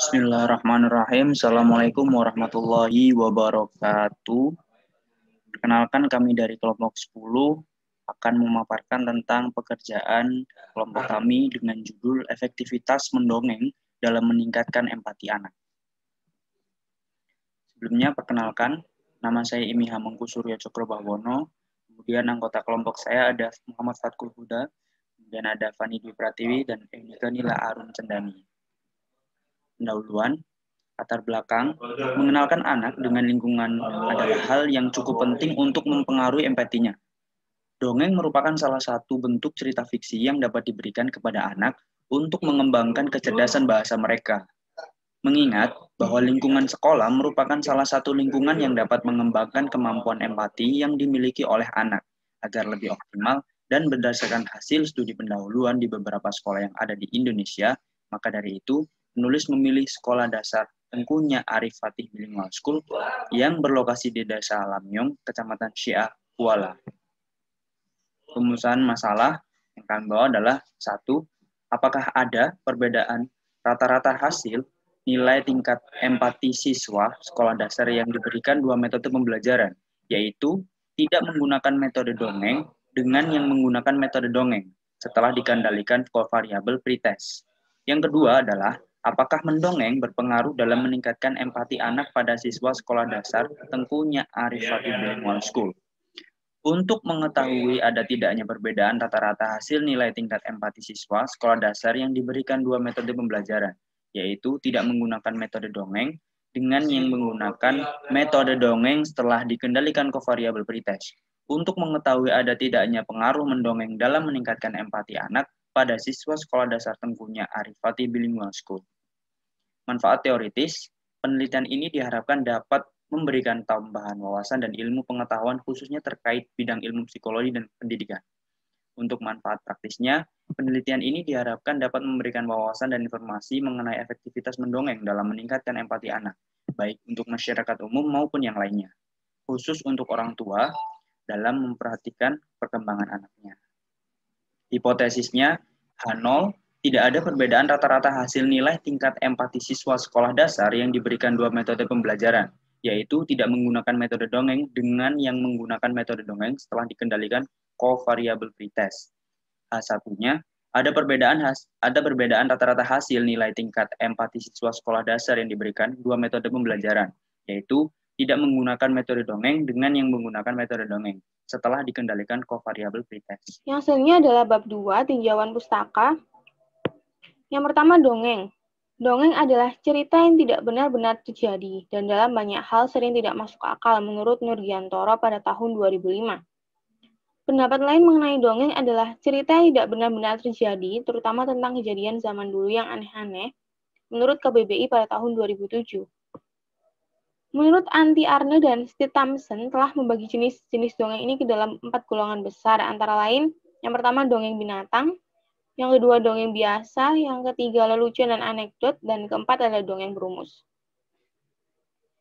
Bismillahirrahmanirrahim. Assalamualaikum warahmatullahi wabarakatuh. Perkenalkan, kami dari kelompok 10 akan memaparkan tentang pekerjaan kelompok kami dengan judul efektivitas mendongeng dalam meningkatkan empati anak. Sebelumnya perkenalkan, nama saya Imi Hamengku Suryo Cokro-Bahwono. Kemudian anggota kelompok saya ada Muhammad Fatkul Huda, kemudian ada Fani Dwi Pratiwi dan Enika Nila Arun Cendani. Pendahuluan, latar belakang, mengenalkan anak dengan lingkungan adalah hal yang cukup penting untuk mempengaruhi empatinya. Dongeng merupakan salah satu bentuk cerita fiksi yang dapat diberikan kepada anak untuk mengembangkan kecerdasan bahasa mereka. Mengingat bahwa lingkungan sekolah merupakan salah satu lingkungan yang dapat mengembangkan kemampuan empati yang dimiliki oleh anak agar lebih optimal, dan berdasarkan hasil studi pendahuluan di beberapa sekolah yang ada di Indonesia, maka dari itu penulis memilih sekolah dasar Tengkunya Arif Fatih Bilingual School yang berlokasi di Desa Lamyong, Kecamatan Syiah, Kuala. Rumusan masalah yang kami bawa adalah 1. Apakah ada perbedaan rata-rata hasil nilai tingkat empati siswa sekolah dasar yang diberikan dua metode pembelajaran, yaitu tidak menggunakan metode dongeng dengan yang menggunakan metode dongeng setelah dikendalikan kovariabel pretest. Yang kedua adalah apakah mendongeng berpengaruh dalam meningkatkan empati anak pada siswa sekolah dasar Tengkunya Arif Fatih Bilingual School. Untuk mengetahui ada tidaknya perbedaan rata-rata hasil nilai tingkat empati siswa sekolah dasar yang diberikan dua metode pembelajaran, yaitu tidak menggunakan metode dongeng dengan yang menggunakan metode dongeng setelah dikendalikan kovariabel pretest. Untuk mengetahui ada tidaknya pengaruh mendongeng dalam meningkatkan empati anak pada siswa sekolah dasar Tengkunya Arif Fatih Bilingual School. Manfaat teoritis, penelitian ini diharapkan dapat memberikan tambahan wawasan dan ilmu pengetahuan khususnya terkait bidang ilmu psikologi dan pendidikan. Untuk manfaat praktisnya, penelitian ini diharapkan dapat memberikan wawasan dan informasi mengenai efektivitas mendongeng dalam meningkatkan empati anak, baik untuk masyarakat umum maupun yang lainnya, khusus untuk orang tua dalam memperhatikan perkembangan anaknya. Hipotesisnya, H0, tidak ada perbedaan rata-rata hasil nilai tingkat empati siswa sekolah dasar yang diberikan dua metode pembelajaran, yaitu tidak menggunakan metode dongeng dengan yang menggunakan metode dongeng setelah dikendalikan kovariabel pretest. H1-nya, ada perbedaan rata-rata hasil nilai tingkat empati siswa sekolah dasar yang diberikan dua metode pembelajaran, yaitu tidak menggunakan metode dongeng dengan yang menggunakan metode dongeng setelah dikendalikan kovariabel pretest. Yang selanjutnya adalah bab 2, tinjauan pustaka. Yang pertama, dongeng. Dongeng adalah cerita yang tidak benar-benar terjadi dan dalam banyak hal sering tidak masuk akal menurut Nurgiantoro pada tahun 2005. Pendapat lain mengenai dongeng adalah cerita yang tidak benar-benar terjadi, terutama tentang kejadian zaman dulu yang aneh-aneh, menurut KBBI pada tahun 2007. Menurut Anti Arne dan Steve Thompson telah membagi jenis-jenis dongeng ini ke dalam 4 golongan besar, antara lain yang pertama dongeng binatang, yang kedua dongeng biasa, yang ketiga lelucon dan anekdot, dan keempat adalah dongeng berumus.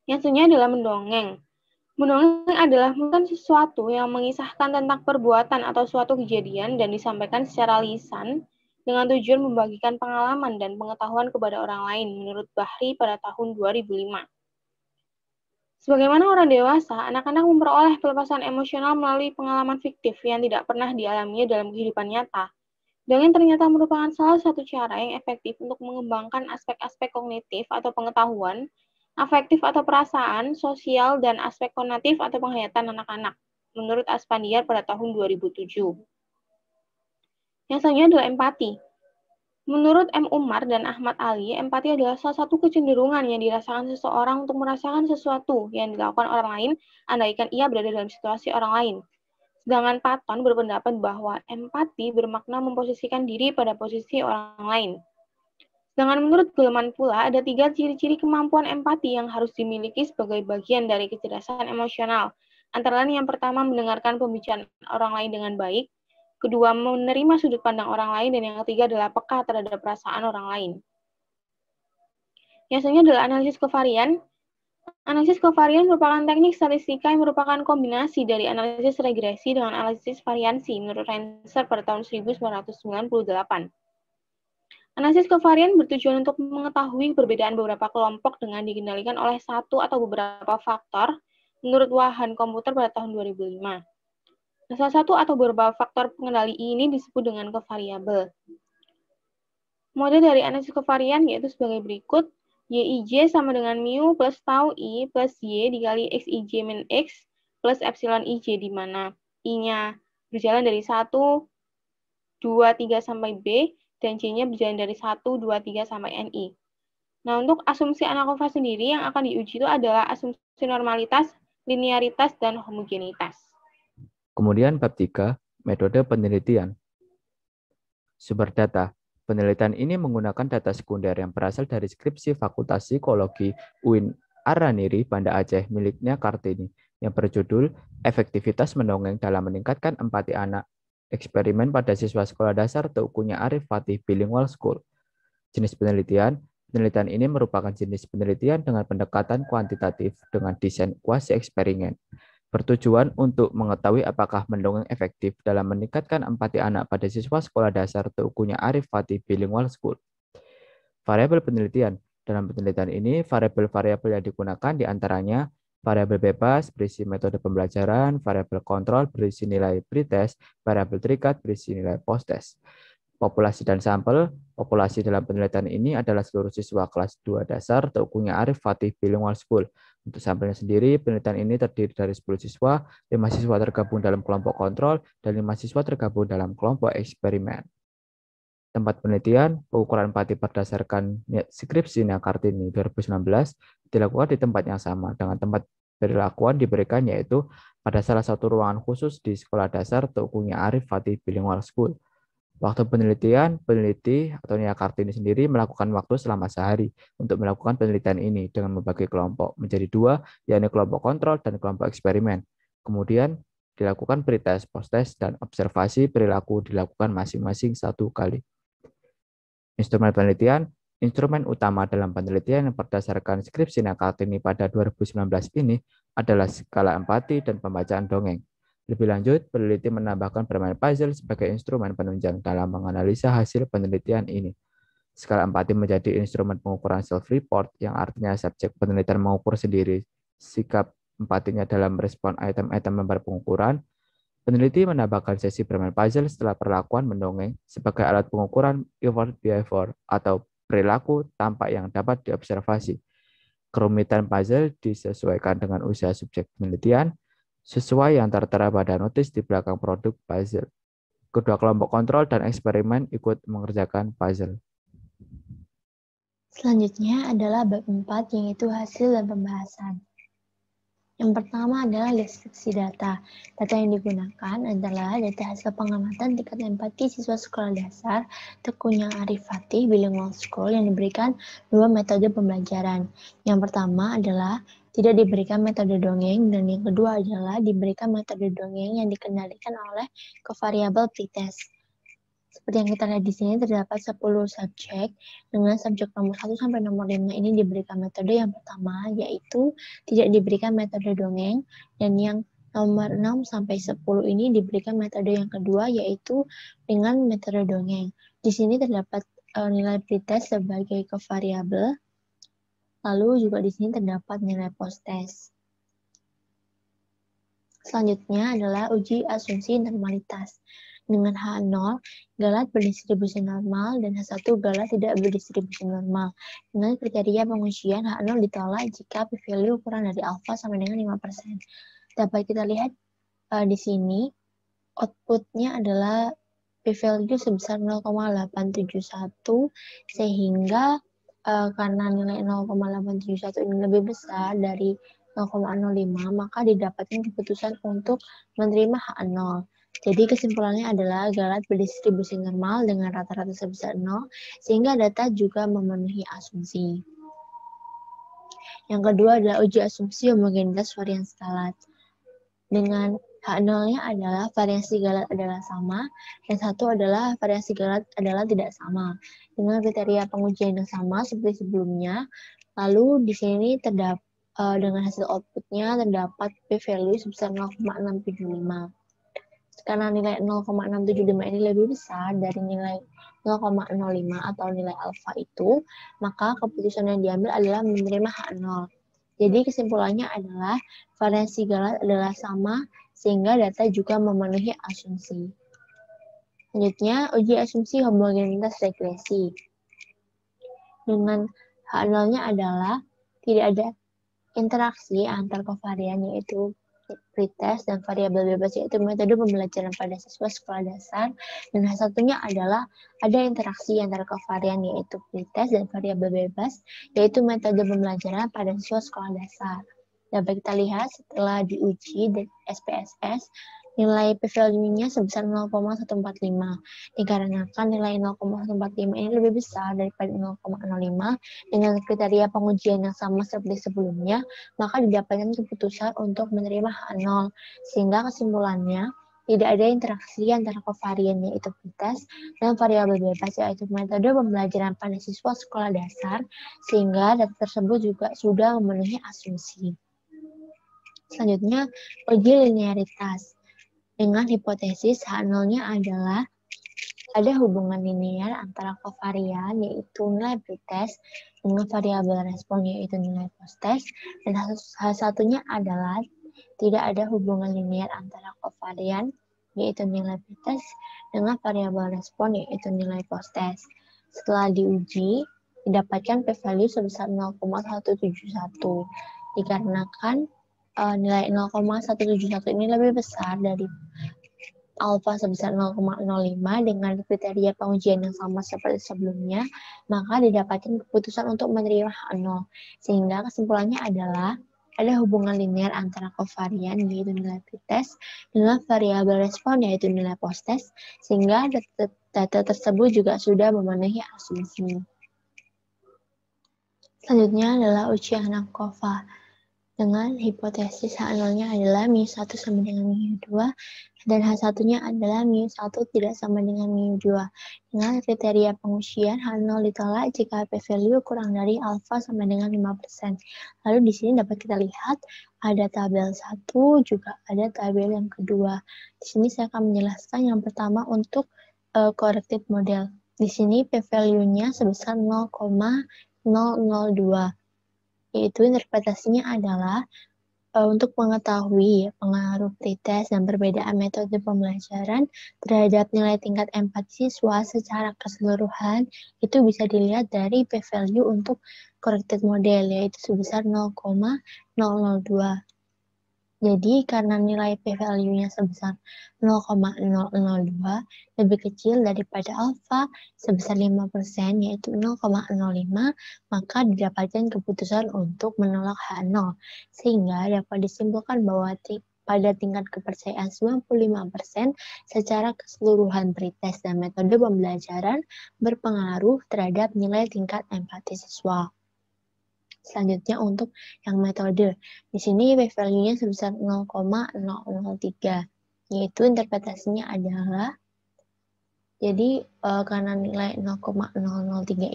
Yang selanjutnya adalah mendongeng. Mendongeng adalah bukan sesuatu yang mengisahkan tentang perbuatan atau suatu kejadian dan disampaikan secara lisan dengan tujuan membagikan pengalaman dan pengetahuan kepada orang lain, menurut Bahri pada tahun 2005. Sebagaimana orang dewasa, anak-anak memperoleh pelepasan emosional melalui pengalaman fiktif yang tidak pernah dialaminya dalam kehidupan nyata. Dongeng ternyata merupakan salah satu cara yang efektif untuk mengembangkan aspek-aspek kognitif atau pengetahuan, afektif atau perasaan, sosial, dan aspek konatif atau penghayatan anak-anak, menurut Aspandiar pada tahun 2007. Yang selanjutnya adalah empati. Menurut M. Umar dan Ahmad Ali, empati adalah salah satu kecenderungan yang dirasakan seseorang untuk merasakan sesuatu yang dilakukan orang lain, andaikan ia berada dalam situasi orang lain. Sedangkan Patton berpendapat bahwa empati bermakna memposisikan diri pada posisi orang lain. Sedangkan menurut Goleman pula, ada 3 ciri-ciri kemampuan empati yang harus dimiliki sebagai bagian dari kecerdasan emosional. Antara lain yang pertama, mendengarkan pembicaraan orang lain dengan baik. Kedua, menerima sudut pandang orang lain. Dan yang ketiga adalah peka terhadap perasaan orang lain. Yang selanjutnya adalah analisis kovarian. Analisis kovarian merupakan teknik statistika yang merupakan kombinasi dari analisis regresi dengan analisis variansi menurut Ranser pada tahun 1998. Analisis kovarian bertujuan untuk mengetahui perbedaan beberapa kelompok dengan dikendalikan oleh satu atau beberapa faktor menurut Wahan komputer pada tahun 2005. Nah, salah satu atau beberapa faktor pengendali ini disebut dengan kovariabel. Model dari analisis kovarian yaitu sebagai berikut. YIJ sama dengan mu plus tau I plus Y dikali XIJ min X plus epsilon IJ, di mana I-nya berjalan dari 1, 2, 3 sampai B, dan J-nya berjalan dari 1, 2, 3 sampai NI. Nah, untuk asumsi ANAKOVA sendiri yang akan diuji itu adalah asumsi normalitas, linearitas, dan homogenitas. Kemudian bab 3, metode penelitian. Sumber data. Penelitian ini menggunakan data sekunder yang berasal dari skripsi Fakultas Psikologi UIN Araniri, Banda Aceh miliknya Kartini yang berjudul Efektivitas Mendongeng dalam Meningkatkan Empati Anak, eksperimen pada siswa sekolah dasar Teukunya Arif Fatih Bilingual School. Jenis penelitian. Penelitian ini merupakan jenis penelitian dengan pendekatan kuantitatif dengan desain kuasi eksperimen. Bertujuan untuk mengetahui apakah mendongeng efektif dalam meningkatkan empati anak pada siswa sekolah dasar Teukunya Arif Fatih Bilingual School. Variabel penelitian. Dalam penelitian ini, variabel-variabel yang digunakan diantaranya variabel bebas berisi metode pembelajaran, variabel kontrol berisi nilai pretest, variabel terikat berisi nilai post-test. Populasi dan sampel. Populasi dalam penelitian ini adalah seluruh siswa kelas 2 dasar Teukunya Arif Fatih Bilingual School. Untuk sampelnya sendiri, penelitian ini terdiri dari 10 siswa, 5 siswa tergabung dalam kelompok kontrol, dan 5 siswa tergabung dalam kelompok eksperimen. Tempat penelitian, pengukuran empati berdasarkan skripsi Kartini 2019 dilakukan di tempat yang sama dengan tempat perilakuan diberikan, yaitu pada salah satu ruangan khusus di sekolah dasar Teukunya Arif Fatih Bilingual School. Waktu penelitian, peneliti atau Nia Kartini sendiri melakukan waktu selama sehari untuk melakukan penelitian ini dengan membagi kelompok menjadi 2, yakni kelompok kontrol dan kelompok eksperimen. Kemudian dilakukan pretest, post-test, dan observasi perilaku dilakukan masing-masing 1 kali. Instrumen penelitian. Instrumen utama dalam penelitian yang berdasarkan skripsi Nia Kartini pada 2019 ini adalah skala empati dan pembacaan dongeng. Lebih lanjut, peneliti menambahkan permainan puzzle sebagai instrumen penunjang dalam menganalisa hasil penelitian ini. Skala empati menjadi instrumen pengukuran self-report, yang artinya subjek penelitian mengukur sendiri sikap empatinya dalam respon item-item lembar pengukuran. Peneliti menambahkan sesi permainan puzzle setelah perlakuan mendongeng sebagai alat pengukuran effort behavior atau perilaku tampak yang dapat diobservasi. Kerumitan puzzle disesuaikan dengan usia subjek penelitian, sesuai yang tertera pada notis di belakang produk puzzle. Kedua kelompok kontrol dan eksperimen ikut mengerjakan puzzle. Selanjutnya adalah bab 4, yaitu hasil dan pembahasan. Yang pertama adalah deskripsi data. Data yang digunakan adalah data hasil pengamatan tingkat empati siswa sekolah dasar Teukunya Arif Fatih Bilingual School yang diberikan 2 metode pembelajaran. Yang pertama adalah tidak diberikan metode dongeng, dan yang kedua adalah diberikan metode dongeng yang dikendalikan oleh kovariabel pretest. Seperti yang kita lihat di sini, terdapat 10 subjek, dengan subjek nomor 1 sampai nomor 5 ini diberikan metode yang pertama, yaitu tidak diberikan metode dongeng, dan yang nomor 6 sampai 10 ini diberikan metode yang kedua, yaitu dengan metode dongeng. Di sini terdapat nilai pretest sebagai kovariabel, lalu juga di sini terdapat nilai post-test. Selanjutnya adalah uji asumsi normalitas. Dengan H0, galat berdistribusi normal, dan H1 galat tidak berdistribusi normal. Dengan kriteria pengujian, H0 ditolak jika p-value kurang dari alfa sama dengan 5%. Dapat kita lihat di sini, outputnya adalah p-value sebesar 0,871, sehingga karena nilai 0,871 ini lebih besar dari 0,05, maka didapatkan keputusan untuk menerima H0. Jadi kesimpulannya adalah galat berdistribusi normal dengan rata-rata sebesar 0, sehingga data juga memenuhi asumsi. Yang kedua adalah uji asumsi homogenitas varians galat. Dengan H0-nya adalah variasi galat adalah sama, dan 1 adalah variasi galat adalah tidak sama. Dengan kriteria pengujian yang sama seperti sebelumnya, lalu di sini terdapat dengan hasil outputnya terdapat p-value sebesar 0,675. Karena nilai 0,675 ini lebih besar dari nilai 0,05 atau nilai alfa itu, maka keputusan yang diambil adalah menerima H0. Jadi kesimpulannya adalah variasi Galat adalah sama sehingga data juga memenuhi asumsi. Selanjutnya, uji asumsi homogenitas regresi. Dengan H0-nya adalah tidak ada interaksi antar kovarian yaitu pretest dan variabel bebas yaitu metode pembelajaran pada siswa sekolah dasar, dan satunya adalah ada interaksi antara kovarian yaitu pretest dan variabel bebas yaitu metode pembelajaran pada siswa sekolah dasar. Dapat kita lihat setelah diuji SPSS nilai p-value-nya sebesar 0,145 dikarenakan nilai 0,145 ini lebih besar daripada 0,05 dengan kriteria pengujian yang sama seperti sebelumnya, maka didapatkan keputusan untuk menerima H0 sehingga kesimpulannya tidak ada interaksi antara kovarian yaitu pretest dan variabel bebas yaitu metode pembelajaran pada siswa sekolah dasar sehingga data tersebut juga sudah memenuhi asumsi. Selanjutnya, uji linearitas. Dengan hipotesis H0-nya adalah ada hubungan linear antara kovarian yaitu nilai pretest dengan variabel respon yaitu nilai post-test, dan hal satunya adalah tidak ada hubungan linear antara kovarian yaitu nilai pretest dengan variabel respon yaitu nilai post-test. Setelah diuji, didapatkan p-value sebesar 0,171 dikarenakan nilai 0,171 ini lebih besar dari alfa sebesar 0,05 dengan kriteria pengujian yang sama seperti sebelumnya, maka didapatkan keputusan untuk menerima H0. Sehingga kesimpulannya adalah ada hubungan linear antara kovarian yaitu nilai pretest dengan variabel respon yaitu nilai post-test, sehingga data tersebut juga sudah memenuhi asumsi. Selanjutnya adalah uji Hanaf-Kova. Dengan hipotesis H0-nya adalah μ1 sama dengan μ2 dan H1-nya adalah μ1 tidak sama dengan μ2. Dengan kriteria pengujian H0 ditolak jika p-value kurang dari alfa sama dengan 5%. Lalu di sini dapat kita lihat ada tabel 1 juga ada tabel yang kedua. Di sini saya akan menjelaskan yang pertama untuk corrected model. Di sini p-value-nya sebesar 0,002. Yaitu interpretasinya adalah untuk mengetahui pengaruh pretest dan perbedaan metode pembelajaran terhadap nilai tingkat empati siswa secara keseluruhan itu bisa dilihat dari p-value untuk corrected model yaitu sebesar 0,002. Jadi karena nilai p-value-nya sebesar 0,002 lebih kecil daripada alfa sebesar 5% yaitu 0,05, maka didapatkan keputusan untuk menolak H0 sehingga dapat disimpulkan bahwa pada tingkat kepercayaan 95% secara keseluruhan pretest dan metode pembelajaran berpengaruh terhadap nilai tingkat empati siswa. Selanjutnya untuk yang metode. Di sini p-value-nya sebesar 0,003. Yaitu interpretasinya adalah jadi karena nilai 0,003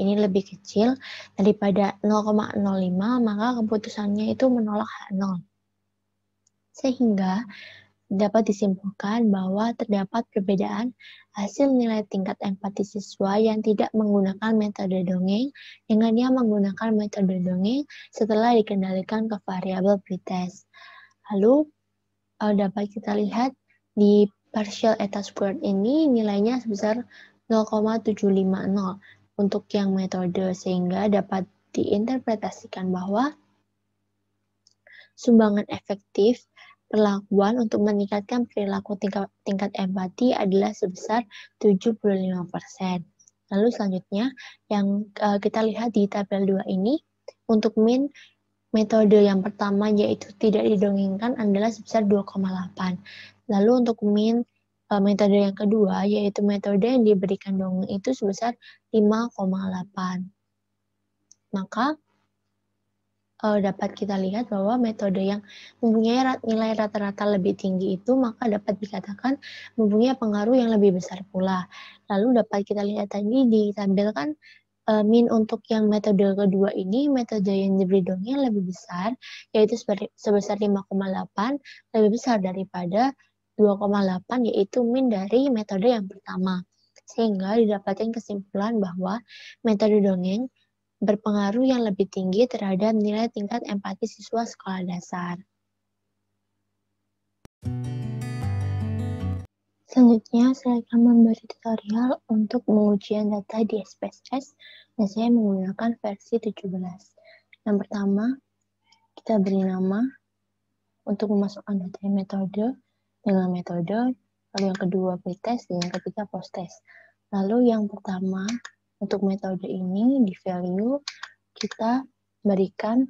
ini lebih kecil daripada 0,05, maka keputusannya itu menolak H0. Sehingga dapat disimpulkan bahwa terdapat perbedaan hasil nilai tingkat empati siswa yang tidak menggunakan metode dongeng dengan yang menggunakan metode dongeng setelah dikendalikan ke variabel pretest. Lalu dapat kita lihat di partial eta squared ini nilainya sebesar 0,750 untuk yang metode, sehingga dapat diinterpretasikan bahwa sumbangan efektif perlakuan untuk meningkatkan perilaku tingkat empati adalah sebesar 75%. Lalu selanjutnya yang kita lihat di tabel 2 ini untuk min metode yang pertama yaitu tidak didongengkan adalah sebesar 2,8. Lalu untuk min metode yang kedua yaitu metode yang diberikan dongeng itu sebesar 5,8. Maka dapat kita lihat bahwa metode yang mempunyai nilai rata-rata lebih tinggi itu maka dapat dikatakan mempunyai pengaruh yang lebih besar pula. Lalu dapat kita lihat tadi ditampilkan min untuk yang metode kedua ini metode yang diberi dongeng lebih besar yaitu sebesar 5,8 lebih besar daripada 2,8 yaitu min dari metode yang pertama. Sehingga didapatkan kesimpulan bahwa metode dongeng berpengaruh yang lebih tinggi terhadap nilai tingkat empati siswa sekolah dasar. Selanjutnya, saya akan memberi tutorial untuk pengujian data di SPSS dan saya menggunakan versi 17. Yang pertama, kita beri nama untuk memasukkan data metode dengan metode, lalu yang kedua pretest, dan yang ketiga posttest. Lalu yang pertama, untuk metode ini di value kita berikan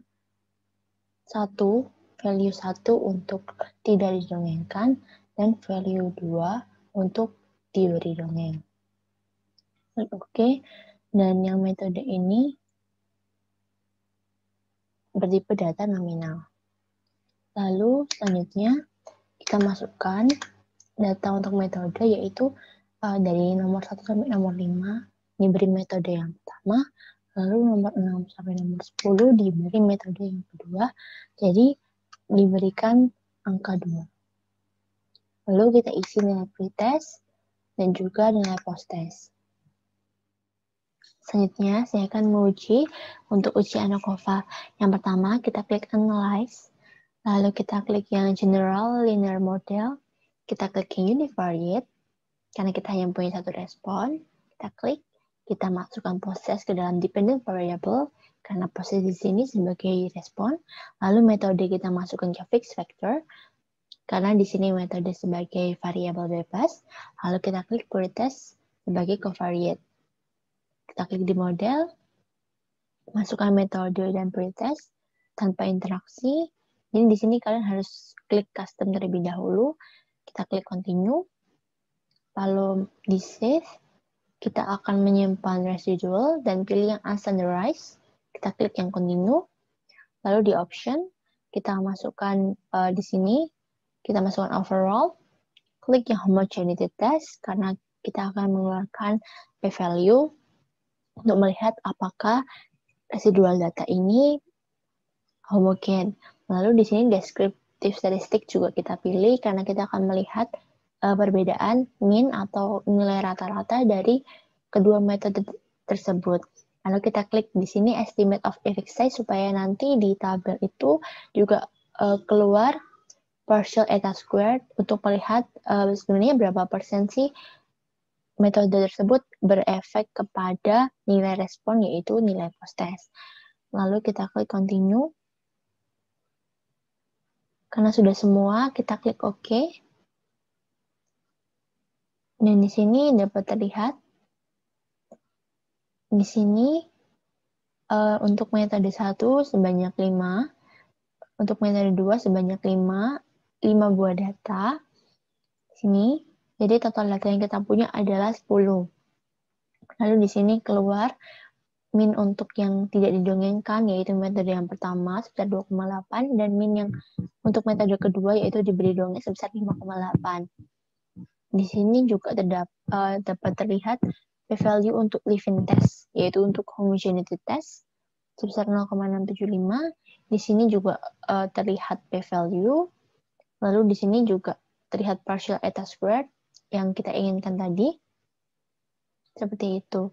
value 1 untuk tidak didongengkan dan value 2 untuk diberi dongeng. Oke, dan yang metode ini bertipe data nominal. Lalu selanjutnya kita masukkan data untuk metode yaitu dari nomor 1 sampai nomor 5 diberi metode yang pertama, lalu nomor 6 sampai nomor 10 diberi metode yang kedua, jadi diberikan angka 2. Lalu kita isi nilai pretest dan juga nilai posttest. Selanjutnya, saya akan menguji untuk uji ANOVA. Yang pertama, kita klik Analyze, lalu kita klik yang General Linear Model, kita klik yang Univariate, karena kita hanya punya satu respon, kita klik, kita masukkan proses ke dalam dependent variable, karena proses di sini sebagai respon, lalu metode kita masukkan ke fixed vector, karena di sini metode sebagai variabel bebas, lalu kita klik pretest sebagai covariate. Kita klik di model, masukkan metode dan pretest tanpa interaksi. Jadi di sini kalian harus klik custom terlebih dahulu, kita klik continue, lalu di save. Kita akan menyimpan residual dan pilih yang unstandarized. Kita klik yang continue. Lalu di option, kita masukkan di sini, kita masukkan overall. Klik yang homogeneity test, karena kita akan mengeluarkan p-value untuk melihat apakah residual data ini homogen. Lalu di sini descriptive statistic juga kita pilih, karena kita akan melihat perbedaan mean atau nilai rata-rata dari kedua metode tersebut. Lalu kita klik di sini estimate of effect size supaya nanti di tabel itu juga keluar partial eta squared untuk melihat sebenarnya berapa persen sih metode tersebut berefek kepada nilai respon yaitu nilai posttest. Lalu kita klik continue. Karena sudah semua, kita klik OK. Dan di sini dapat terlihat, di sini untuk metode 1 sebanyak 5, untuk metode 2 sebanyak 5 buah data. Sini, jadi total data yang kita punya adalah 10. Lalu di sini keluar min untuk yang tidak didongengkan, yaitu metode yang pertama sebesar 2,8, dan min yang untuk metode kedua, yaitu diberi dongeng sebesar 5,8. Di sini juga dapat terlihat p-value untuk leave-in test, yaitu untuk homogeneity test sebesar 0,675. Di sini juga terlihat p-value. Lalu di sini juga terlihat partial eta squared yang kita inginkan tadi. Seperti itu.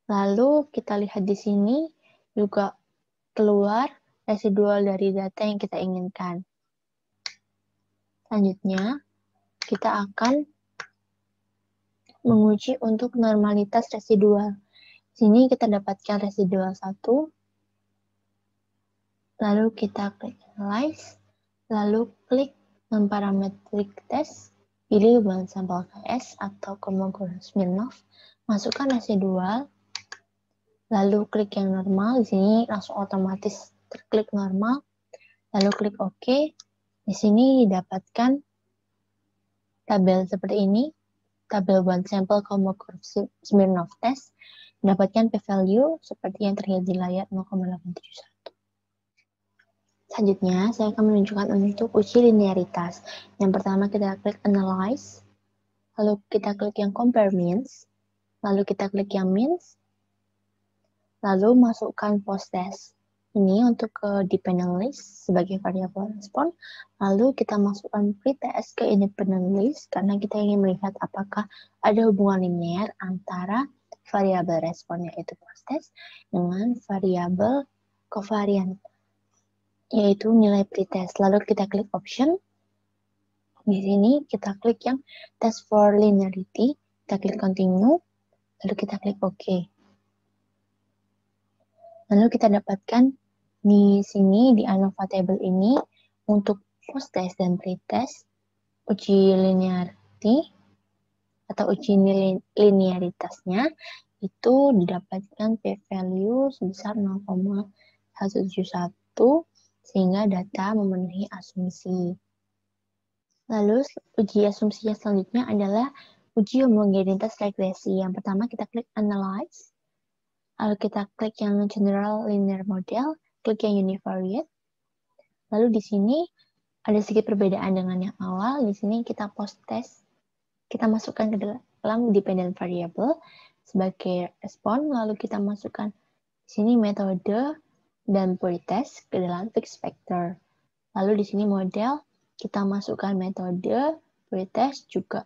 Lalu kita lihat di sini juga keluar residual dari data yang kita inginkan. Selanjutnya, kita akan menguji untuk normalitas residual. Sini kita dapatkan residual 1, lalu kita klik Analyze, lalu klik non-parametric test, pilih bulan sampel KS atau Kolmogorov-Smirnov, masukkan residual, lalu klik yang normal, di sini langsung otomatis terklik normal, lalu klik OK. Di sini didapatkan tabel seperti ini. Tabel one sample Kolmogorov-Smirnov test mendapatkan p-value seperti yang terlihat di layar 0,871. Selanjutnya, saya akan menunjukkan untuk uji linearitas. Yang pertama kita klik Analyze, lalu kita klik yang Compare Means, lalu kita klik yang Means, lalu masukkan posttest. Ini untuk ke dependent list sebagai variabel respon. Lalu kita masukkan pretest ke independent list karena kita ingin melihat apakah ada hubungan linear antara variabel respon yaitu post-test dengan variabel covariant yaitu nilai pretest. Lalu kita klik option. Di sini kita klik yang test for linearity, kita klik continue, lalu kita klik OK. Lalu kita dapatkan di sini di ANOVA table ini untuk post-test dan pre-test uji linearity atau uji linearitasnya itu didapatkan p-value sebesar 0,171 sehingga data memenuhi asumsi. Lalu uji asumsi yang selanjutnya adalah uji homogenitas regresi. Yang pertama kita klik analyze. Lalu kita klik yang general linear model, klik yang univariate. Lalu di sini ada sedikit perbedaan dengan yang awal. Di sini kita post test, kita masukkan ke dalam dependent variable sebagai respon. Lalu kita masukkan di sini metode dan pretest ke dalam fixed vector. Lalu di sini model kita masukkan metode, pretest juga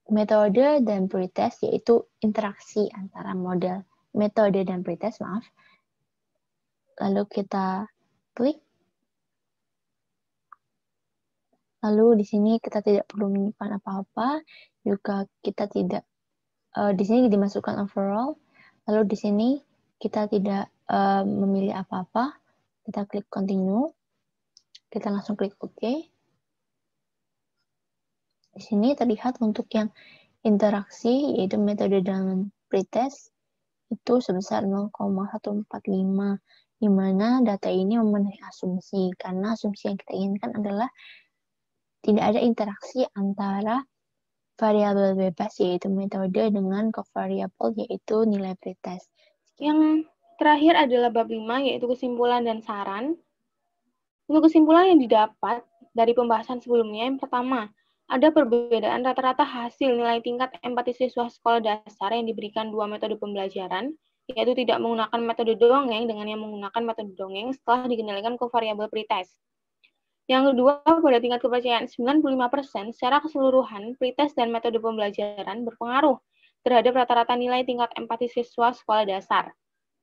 metode dan pretest yaitu interaksi antara metode dan pretest, maaf. Lalu kita klik. Lalu di sini kita tidak perlu menyimpan apa-apa, juga kita tidak di sini dimasukkan overall. Lalu di sini kita tidak memilih apa-apa. Kita klik continue. Kita langsung klik OK. Di sini terlihat untuk yang interaksi yaitu metode dan pretest itu sebesar 0,145, di mana data ini memenuhi asumsi, karena asumsi yang kita inginkan adalah tidak ada interaksi antara variabel bebas yaitu metode dengan covariable yaitu nilai pretest. Yang terakhir adalah bab 5 yaitu kesimpulan dan saran. Untuk kesimpulan yang didapat dari pembahasan sebelumnya, yang pertama, ada perbedaan rata-rata hasil nilai tingkat empati siswa sekolah dasar yang diberikan dua metode pembelajaran, yaitu tidak menggunakan metode dongeng dengan yang menggunakan metode dongeng setelah dikendalikan ke variabel pretest. Yang kedua, pada tingkat kepercayaan 95% secara keseluruhan, pretest dan metode pembelajaran berpengaruh terhadap rata-rata nilai tingkat empati siswa sekolah dasar.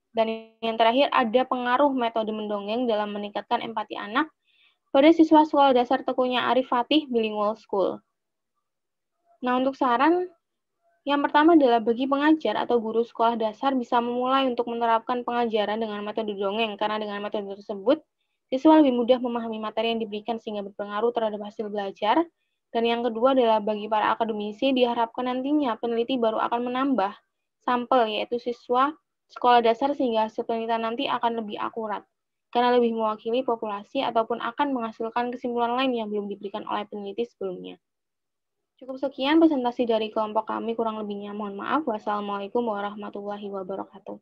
Dan yang terakhir, ada pengaruh metode mendongeng dalam meningkatkan empati anak pada siswa sekolah dasar Tekunya Arif Fatih Bilingual School. Nah, untuk saran, yang pertama adalah bagi pengajar atau guru sekolah dasar bisa memulai untuk menerapkan pengajaran dengan metode dongeng, karena dengan metode tersebut, siswa lebih mudah memahami materi yang diberikan sehingga berpengaruh terhadap hasil belajar. Dan yang kedua adalah bagi para akademisi, diharapkan nantinya peneliti baru akan menambah sampel, yaitu siswa sekolah dasar sehingga hasil penelitian nanti akan lebih akurat, karena lebih mewakili populasi ataupun akan menghasilkan kesimpulan lain yang belum diberikan oleh peneliti sebelumnya. Cukup sekian presentasi dari kelompok kami, kurang lebihnya mohon maaf. Wassalamualaikum warahmatullahi wabarakatuh.